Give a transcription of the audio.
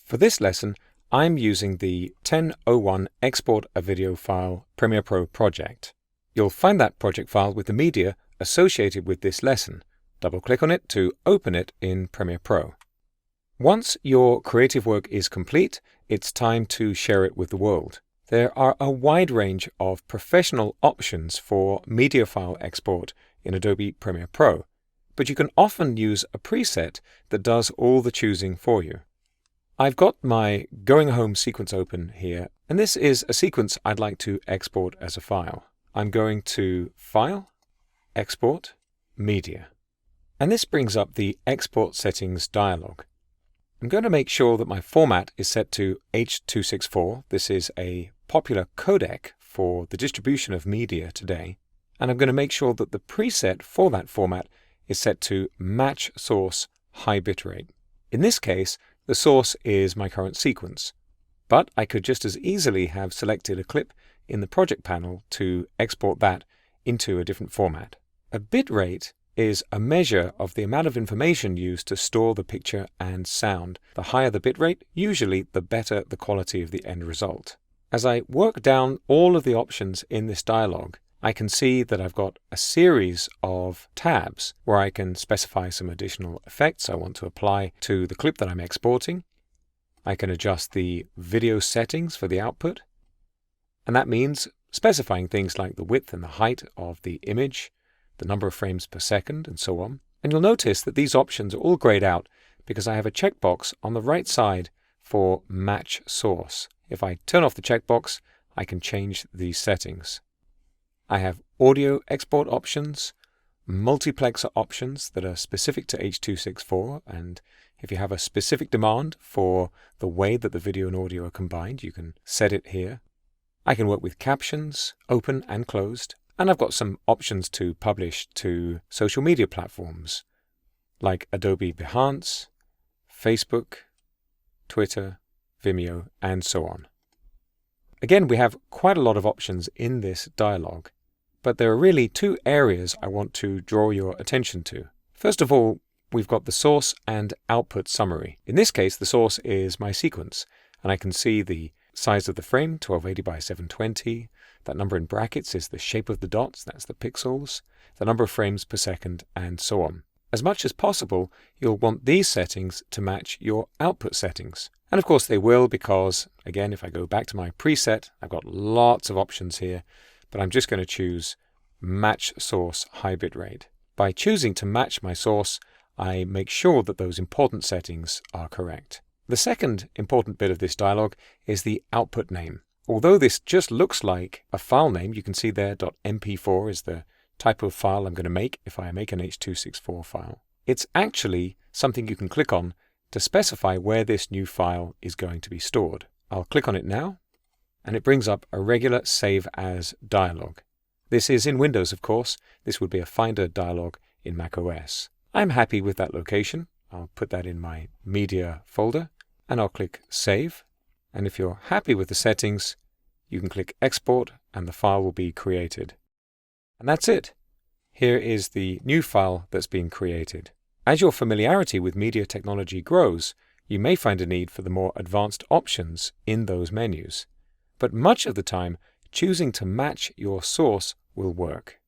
For this lesson, I'm using the 10.01 Export a Video File Premiere Pro project. You'll find that project file with the media associated with this lesson. Double-click on it to open it in Premiere Pro. Once your creative work is complete, it's time to share it with the world. There are a wide range of professional options for media file export in Adobe Premiere Pro, but you can often use a preset that does all the choosing for you. I've got my going home sequence open here, and this is a sequence I'd like to export as a file. I'm going to File, Export, Media. And this brings up the Export Settings dialog. I'm going to make sure that my format is set to H.264. This is a popular codec for the distribution of media today. And I'm going to make sure that the preset for that format is set to Match Source High Bitrate. In this case, the source is my current sequence, but I could just as easily have selected a clip in the project panel to export that into a different format. A bitrate is a measure of the amount of information used to store the picture and sound. The higher the bitrate, usually the better the quality of the end result. As I work down all of the options in this dialog, I can see that I've got a series of tabs where I can specify some additional effects I want to apply to the clip that I'm exporting. I can adjust the video settings for the output, and that means specifying things like the width and the height of the image, the number of frames per second, and so on. And you'll notice that these options are all grayed out because I have a checkbox on the right side for Match Source. If I turn off the checkbox, I can change these settings. I have audio export options, multiplexer options that are specific to H.264, and if you have a specific demand for the way that the video and audio are combined, you can set it here. I can work with captions, open and closed, and I've got some options to publish to social media platforms like Adobe Behance, Facebook, Twitter, Vimeo, and so on. Again, we have quite a lot of options in this dialog. But there are really two areas I want to draw your attention to. First of all, we've got the source and output summary. In this case, the source is my sequence, and I can see the size of the frame, 1280 by 720. That number in brackets is the shape of the dots, that's the pixels, the number of frames per second, and so on. As much as possible, you'll want these settings to match your output settings. And of course they will because, again, if I go back to my preset, I've got lots of options here. But I'm just going to choose Match Source High Bitrate. By choosing to match my source, I make sure that those important settings are correct. The second important bit of this dialog is the output name. Although this just looks like a file name, you can see there .mp4 is the type of file I'm going to make if I make an H.264 file. It's actually something you can click on to specify where this new file is going to be stored. I'll click on it now, and it brings up a regular Save As dialog. This is in Windows, of course. This would be a Finder dialog in macOS. I'm happy with that location. I'll put that in my Media folder, and I'll click Save. And if you're happy with the settings, you can click Export, and the file will be created. And that's it. Here is the new file that's been created. As your familiarity with media technology grows, you may find a need for the more advanced options in those menus. But much of the time, choosing to match your source will work.